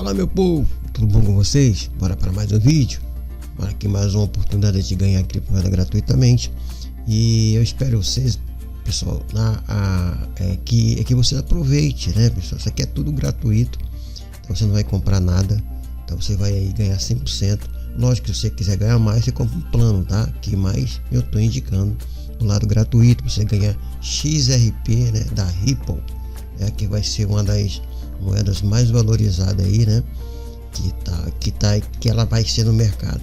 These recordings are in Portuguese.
Fala, meu povo, tudo bom com vocês? Bora para mais um vídeo. Bora aqui mais uma oportunidade de ganhar criptomoeda gratuitamente. E eu espero vocês, pessoal, que vocês aproveitem, né, pessoal? Isso aqui é tudo gratuito, então você não vai comprar nada, então você vai aí ganhar 100%. Lógico que se você quiser ganhar mais, você compra um plano, tá? Que mais eu estou indicando do lado gratuito, você ganhar XRP, né, da Ripple, que vai ser uma das moedas mais valorizadas aí, né? Que ela vai ser no mercado.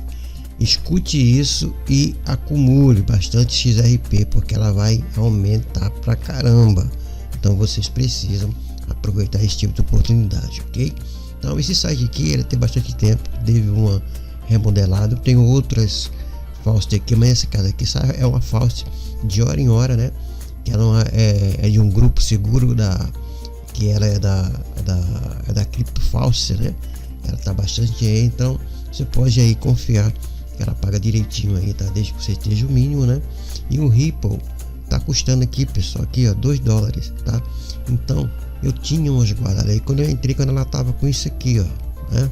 Escute isso e acumule bastante XRP, porque ela vai aumentar pra caramba. Então vocês precisam aproveitar esse tipo de oportunidade, ok? Então esse site aqui ele tem bastante tempo, teve uma remodelada. Tem outras Faust aqui, mas essa casa aqui é uma Faust de hora em hora, né? Que ela é de um grupo seguro que ela é da Crypto Faust, né? Ela tá bastante aí, então você pode aí confiar que ela paga direitinho aí, tá? Desde que você esteja o mínimo, né? E o Ripple tá custando aqui, pessoal, aqui ó, $2, tá? Então eu tinha umas guardadas aí, quando eu entrei, quando ela tava com isso aqui, ó, né?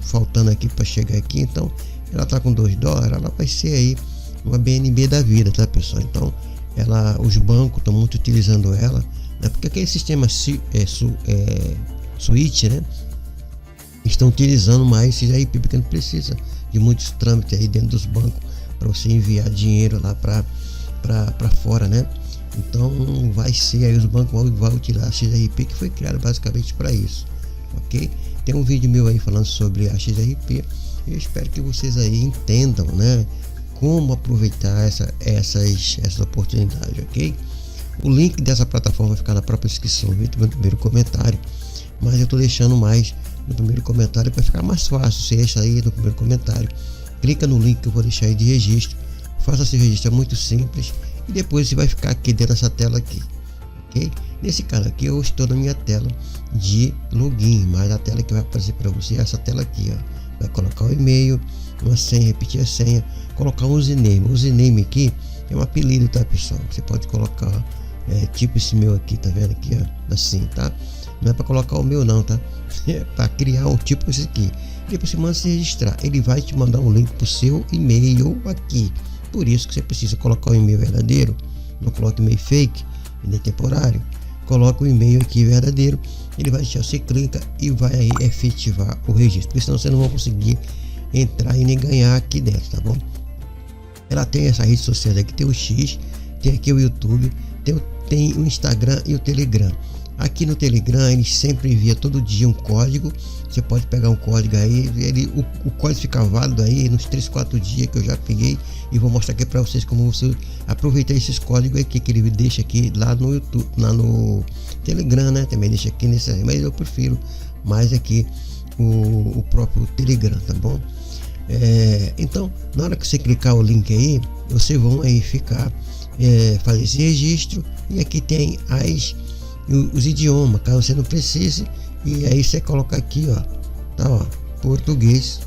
Faltando aqui para chegar aqui, então ela tá com $2, ela vai ser aí uma BNB da vida, tá, pessoal? Então os bancos estão muito utilizando ela, né? Porque aquele sistema Switch, né? Estão utilizando mais XRP, porque não precisa de muitos trâmites aí dentro dos bancos para você enviar dinheiro lá para fora, né? Então vai ser aí, os bancos vão utilizar a XRP, que foi criado basicamente para isso, ok? Tem um vídeo meu aí falando sobre a XRP. Eu espero que vocês aí entendam, né, como aproveitar essa oportunidade, ok? O link dessa plataforma vai ficar na própria descrição do vídeo, no primeiro comentário, mas eu estou deixando mais no primeiro comentário para ficar mais fácil. Você deixa aí no primeiro comentário, clica no link que eu vou deixar aí de registro, faça seu registro, é muito simples, e depois você vai ficar aqui dentro dessa tela aqui, ok? Nesse caso aqui eu estou na minha tela de login, mas a tela que vai aparecer para você é essa tela aqui, ó. Vai colocar o e-mail, uma senha, repetir a senha, colocar um username. O username aqui é um apelido, tá, pessoal? Você pode colocar tipo esse meu aqui, tá vendo aqui, ó, assim, tá? Não é para colocar o meu não, tá? É para criar um tipo esse aqui. Depois você manda se registrar, ele vai te mandar um link pro seu e-mail aqui. Por isso que você precisa colocar o e-mail verdadeiro, não coloque e-mail fake, nem temporário. Coloca o e-mail aqui verdadeiro, ele vai deixar, você clica e vai aí efetivar o registro, porque senão você não vai conseguir entrar e nem ganhar aqui dentro, tá bom? Ela tem essa rede social aqui, tem o X, tem aqui o YouTube, tem o Instagram e o Telegram. Aqui no Telegram ele sempre envia todo dia um código. Você pode pegar um código aí, o código fica válido aí nos 3-4 dias que eu já peguei, e vou mostrar aqui para vocês como você aproveitar esses códigos aqui que ele deixa aqui lá no YouTube, lá no Telegram, né? Também deixa aqui nesse aí, mas eu prefiro mais aqui o próprio Telegram, tá bom? Então na hora que você clicar o link aí, vocês vão aí fazer esse registro, e aqui tem os idiomas, caso você não precise, e aí você coloca aqui, ó, tá, ó, português.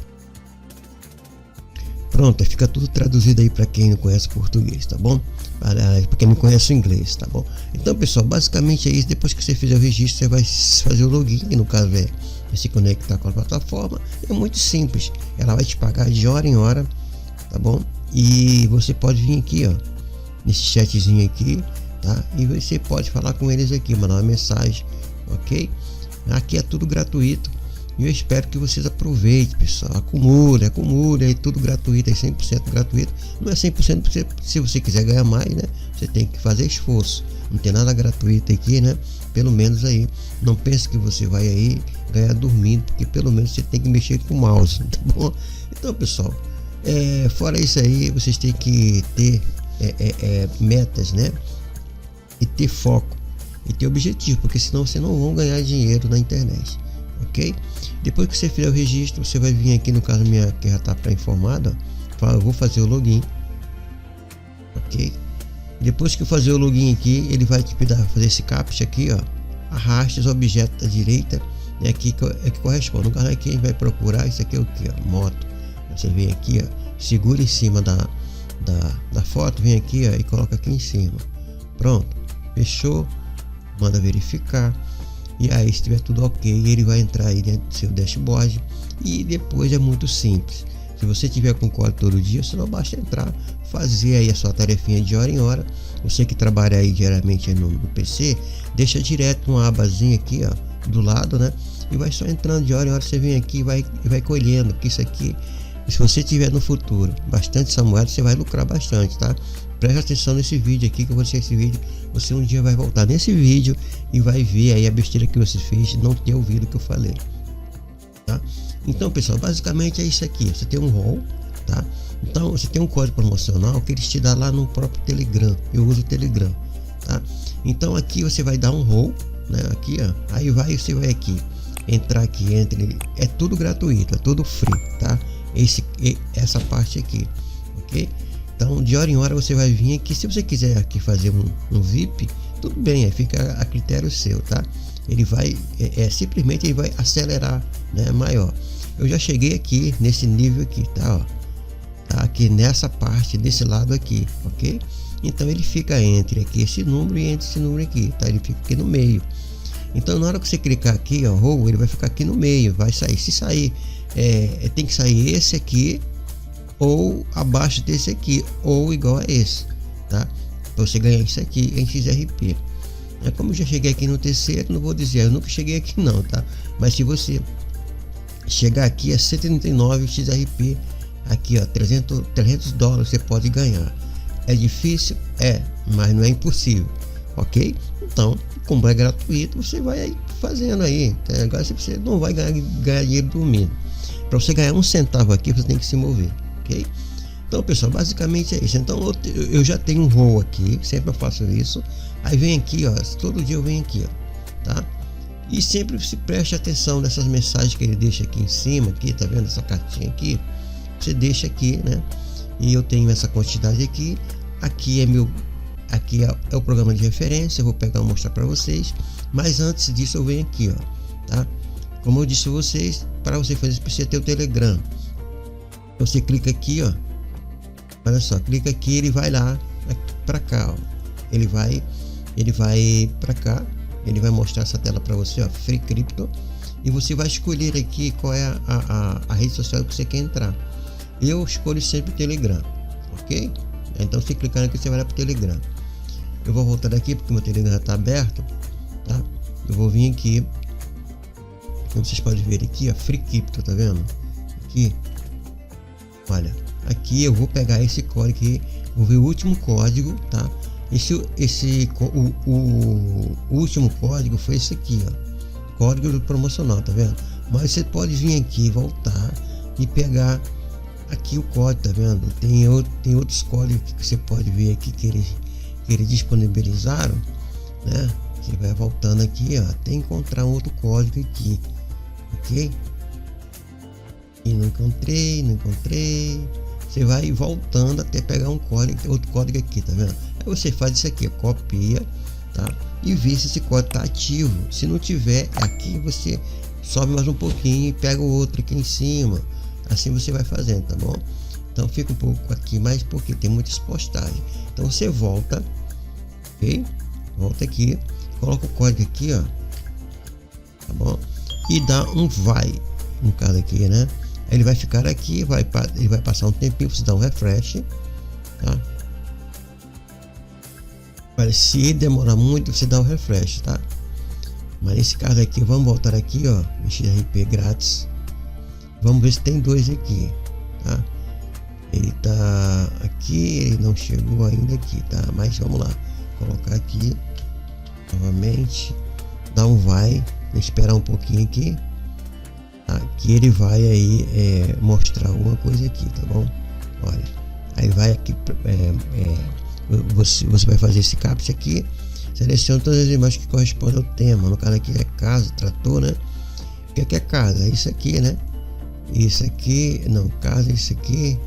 Pronto, fica tudo traduzido aí para quem não conhece português, tá bom? Para quem não conhece o inglês, tá bom? Então, pessoal, basicamente é isso. Depois que você fizer o registro, você vai fazer o login, que no caso é se conectar com a plataforma. É muito simples, ela vai te pagar de hora em hora, tá bom? E você pode vir aqui, ó, nesse chatzinho aqui, tá? E você pode falar com eles aqui, mandar uma mensagem, ok? Aqui é tudo gratuito, e eu espero que vocês aproveitem, pessoal. Acumule, é tudo gratuito, é 100% gratuito. Não é 100% porque se você quiser ganhar mais, né, você tem que fazer esforço. Não tem nada gratuito aqui, né? Pelo menos aí, não pense que você vai aí ganhar dormindo, porque pelo menos você tem que mexer com o mouse, tá bom? Então, pessoal, fora isso aí, vocês têm que ter metas, né? E ter foco e ter objetivo, porque senão você não vão ganhar dinheiro na internet, ok? Depois que você fizer o registro, você vai vir aqui, no caso minha que já está pré-informada, eu vou fazer o login, ok? Depois que eu fazer o login aqui, ele vai te pedir fazer esse captcha aqui, ó, arraste os objetos da direita, e aqui é que corresponde. No caso aqui a gente vai procurar isso aqui, é o que, ó, moto. Você vem aqui, ó, segura em cima da foto, vem aqui, ó, e coloca aqui em cima. Pronto, fechou, manda verificar. E aí, se tiver tudo ok, ele vai entrar aí dentro do seu dashboard. E depois é muito simples. Se você tiver com código todo dia, só não basta entrar, fazer aí a sua tarefinha de hora em hora. Você que trabalha aí diariamente no PC, deixa direto uma abazinha aqui, ó, do lado, né? E vai só entrando de hora em hora, você vem aqui e vai colhendo, que isso aqui, se você tiver no futuro bastante essa moeda, você vai lucrar bastante, tá? Preste atenção nesse vídeo aqui, que eu vou ser esse vídeo, você um dia vai voltar nesse vídeo e vai ver aí a besteira que você fez de não ter ouvido o que eu falei, tá? Então, pessoal, basicamente é isso aqui. Você tem um rol, tá? Então você tem um código promocional que eles te dão lá no próprio Telegram. Eu uso o Telegram, tá? Então aqui você vai dar um rol, né? Aqui, ó, aí você vai aqui entrar aqui entre, é tudo gratuito, é tudo free, tá? Essa parte aqui, ok? Então de hora em hora você vai vir aqui. Se você quiser aqui fazer um VIP, tudo bem, aí fica a critério seu, tá? Ele vai simplesmente ele vai acelerar, né, maior. Eu já cheguei aqui nesse nível aqui, tá, ó, tá aqui nessa parte desse lado aqui, ok? Então ele fica entre aqui esse número e entre esse número aqui, tá? Ele fica aqui no meio. Então na hora que você clicar aqui, ó, ele vai ficar aqui no meio, vai sair. Se sair, tem que sair esse aqui ou abaixo desse aqui ou igual a esse, tá? Pra você ganhar isso aqui em XRP. Como eu já cheguei aqui no terceiro, não vou dizer, eu nunca cheguei aqui não, tá? Mas se você chegar aqui a 139 XRP, aqui ó, 300 dólares você pode ganhar. É difícil? Mas não é impossível, ok? Então, como é gratuito, você vai aí fazendo aí. Agora você não vai ganhar dinheiro dormindo. Para você ganhar um centavo aqui, você tem que se mover, ok? Então, pessoal, basicamente é isso. Então eu já tenho um rol aqui, sempre eu faço isso. Aí vem aqui, ó, todo dia eu venho aqui, ó, tá? E sempre se preste atenção nessas mensagens que ele deixa aqui em cima, aqui, tá vendo essa cartinha aqui? Você deixa aqui, né? E eu tenho essa quantidade aqui. Aqui é o programa de referência. Eu vou pegar e mostrar para vocês. Mas antes disso eu venho aqui, ó, tá? Como eu disse a vocês, para você fazer isso precisa ter o Telegram. Você clica aqui, ó. Olha só, clica aqui, ele vai lá para cá, ó. Ele vai para cá. Ele vai mostrar essa tela para você, ó, Free Crypto, e você vai escolher aqui qual é a rede social que você quer entrar. Eu escolho sempre o Telegram, ok? Então se clicar aqui você vai lá para o Telegram. Eu vou voltar aqui porque meu Telegram está aberto, tá? Eu vou vir aqui, como vocês podem ver aqui, ó, Free Crypto, tá vendo? Aqui, olha, aqui eu vou pegar esse código aqui, vou ver o último código, tá? O último código foi esse aqui, ó, código promocional, tá vendo? Mas você pode vir aqui, voltar e pegar aqui o código, tá vendo? Tem outros códigos que você pode ver aqui que eles disponibilizaram, né? Você vai voltando aqui, ó, até encontrar um outro código aqui, ok? E não encontrei. Você vai voltando até pegar um código, outro código aqui, tá vendo? Aí você faz isso aqui, copia, tá? E vê se esse código tá ativo. Se não tiver, aqui você sobe mais um pouquinho e pega o outro aqui em cima. Assim você vai fazendo, tá bom? Então fica um pouco aqui mais porque tem muitas postagens. Então você volta, ok? Volta aqui, coloca o código aqui, ó, tá bom? E dá um vai, no caso aqui, né? Ele vai ficar aqui, ele vai passar um tempinho, você dá um refresh, tá? Mas se demorar muito, você dá um refresh, tá? Mas nesse caso aqui, vamos voltar aqui, ó, XRP grátis. Vamos ver se tem dois aqui, tá? Ele tá aqui, ele não chegou ainda aqui, tá? Mas vamos lá, colocar aqui novamente, dar um vai, esperar um pouquinho aqui. Aqui ele vai aí mostrar alguma coisa aqui, tá bom? Olha, aí vai aqui, você vai fazer esse captcha aqui, seleciona todas as imagens que correspondem ao tema. No caso aqui é casa, trator, né? O que é casa? É isso aqui, né? Isso aqui, não, casa, isso aqui.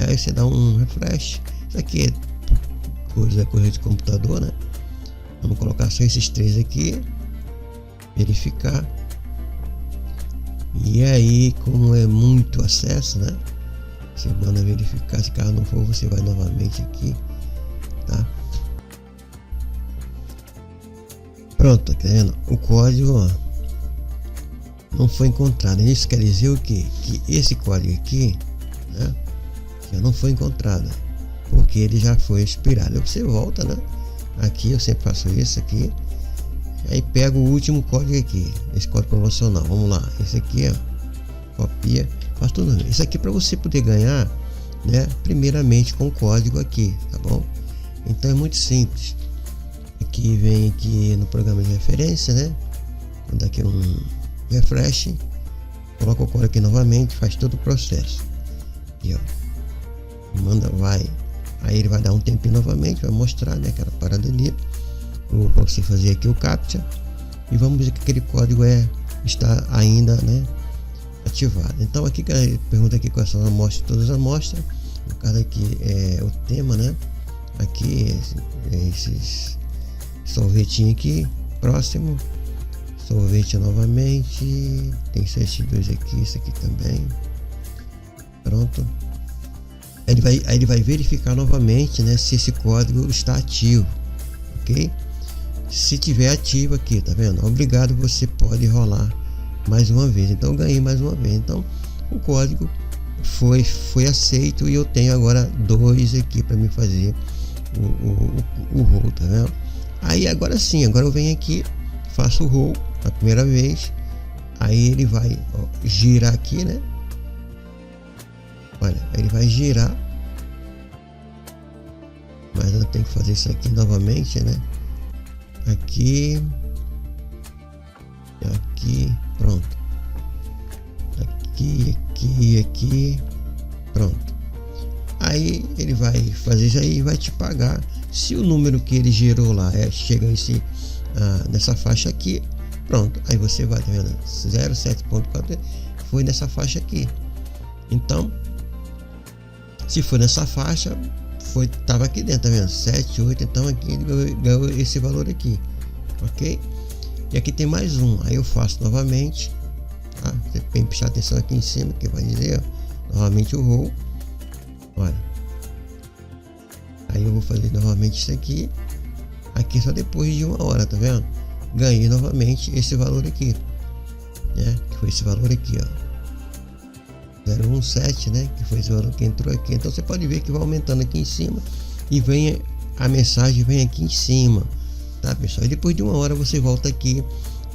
Aí você dá um refresh. Isso aqui é coisa de computador, né? Vamos colocar só esses três aqui, verificar. E aí, como é muito acesso, né? Você manda verificar. Se caso não for, você vai novamente aqui, tá? Pronto, tá vendo? O código, ó, não foi encontrado. Isso quer dizer o quê? Que esse código aqui, né, já não foi encontrado, porque ele já foi expirado. Aí você volta, né? Aqui eu sempre faço isso aqui. Aí pego o último código aqui, esse código promocional. Vamos lá, esse aqui, ó, copia, faz tudo isso aqui para você poder ganhar, né? Primeiramente com o código aqui, tá bom? Então é muito simples. Aqui vem aqui no programa de referência, né? Vou dar aqui um refresh, coloca o código aqui novamente, faz todo o processo. Aqui, ó, manda, vai. Aí ele vai dar um tempinho novamente, vai mostrar, né, aquela parada ali. Vou para você fazer aqui o captcha e vamos ver que aquele código está ainda, né, ativado. Então aqui pergunta aqui quais são as amostras, todas as amostras. No caso aqui é o tema, né? Aqui esses sorvetinho aqui, próximo sorvete novamente, tem esses dois aqui, isso aqui também. Pronto. Aí ele vai verificar novamente, né, se esse código está ativo, ok? Se tiver ativo aqui, tá vendo? Obrigado, você pode rolar mais uma vez. Então eu ganhei mais uma vez. Então o código foi aceito e eu tenho agora dois aqui para me fazer o roll, tá vendo? Aí agora sim, agora eu venho aqui, faço o roll a primeira vez. Aí ele vai, ó, girar aqui, né? Olha, ele vai girar, mas eu tenho que fazer isso aqui novamente, né? Aqui, pronto. Aqui, pronto. Aí ele vai fazer isso aí e vai te pagar. Se o número que ele gerou lá chega nessa faixa aqui, pronto. Aí você vai, tá vendo? 07.4 foi nessa faixa aqui. Então, se for nessa faixa, tava aqui dentro, tá vendo? 7, 8, então aqui ele ganhou esse valor aqui, ok? E aqui tem mais um, aí eu faço novamente, tá? Você tem que prestar atenção aqui em cima, que vai dizer, ó, novamente o roll, olha. Aí eu vou fazer novamente isso aqui só depois de 1 hora, tá vendo? Ganhei novamente esse valor aqui, né? Que foi esse valor aqui, ó. 017, né, que foi esse valor que entrou aqui. Então você pode ver que vai aumentando aqui em cima e vem a mensagem, vem aqui em cima, tá, pessoal? E depois de 1 hora você volta aqui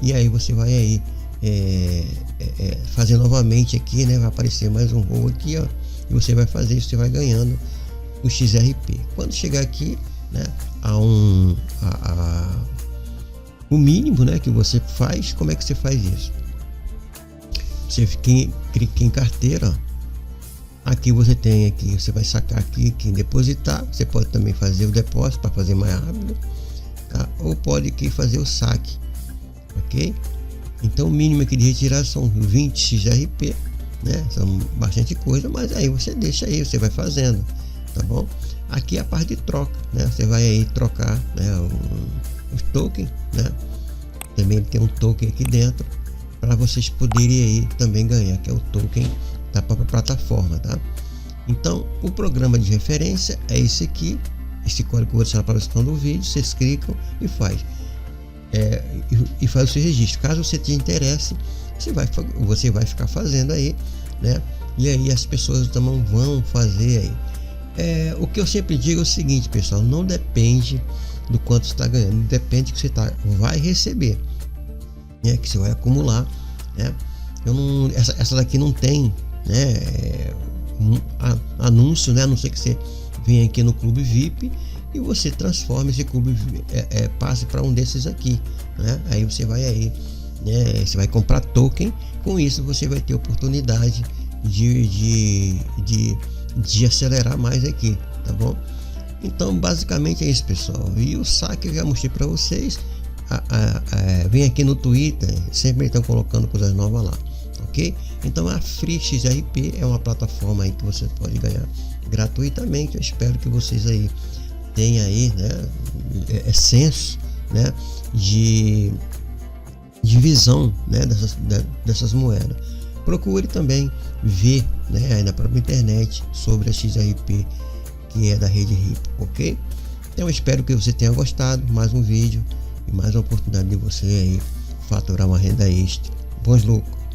e aí você vai aí fazer novamente aqui, né? Vai aparecer mais um roll aqui, ó, e você vai fazer isso, você vai ganhando o XRP. Quando chegar aqui, né, o mínimo, né, que você faz, como é que você faz isso? Você clica em carteira, aqui você tem aqui, você vai sacar aqui em depositar. Você pode também fazer o depósito para fazer mais rápido, tá? Ou pode aqui fazer o saque, ok? Então o mínimo aqui de retirar são 20 XRP, né? São bastante coisa, mas aí você deixa aí, você vai fazendo, tá bom? Aqui é a parte de troca, né? Você vai aí trocar, né, os tokens, né? Também tem um token aqui dentro para vocês poderem aí também ganhar, que é o token da própria plataforma, tá? Então o programa de referência é esse aqui, esse código que eu vou deixar na descrição do vídeo. Vocês clicam e faz o seu registro. Caso você te interesse, você vai ficar fazendo aí, né? E aí as pessoas também vão fazer aí. O que eu sempre digo é o seguinte, pessoal, não depende do quanto você está ganhando, depende que você vai receber, né, que você vai acumular, né? Essa daqui não tem, né, anúncio, né? A não ser que você venha aqui no Clube VIP e você transforma esse clube, passe para um desses aqui, né? Aí você vai aí, né, você vai comprar token. Com isso você vai ter oportunidade de acelerar mais aqui, tá bom? Então basicamente é isso, pessoal. E o saque eu já mostrei para vocês. Vem aqui no Twitter, sempre estão colocando coisas novas lá, ok? Então a Free XRP é uma plataforma aí que você pode ganhar gratuitamente. Eu espero que vocês aí tenham aí, né, senso, né, de visão, né, dessas moedas. Procure também ver, né, aí na própria internet sobre a XRP, que é da rede RIP, ok? Então eu espero que você tenha gostado. Mais um vídeo e mais uma oportunidade de você aí faturar uma renda extra. Bons lucros!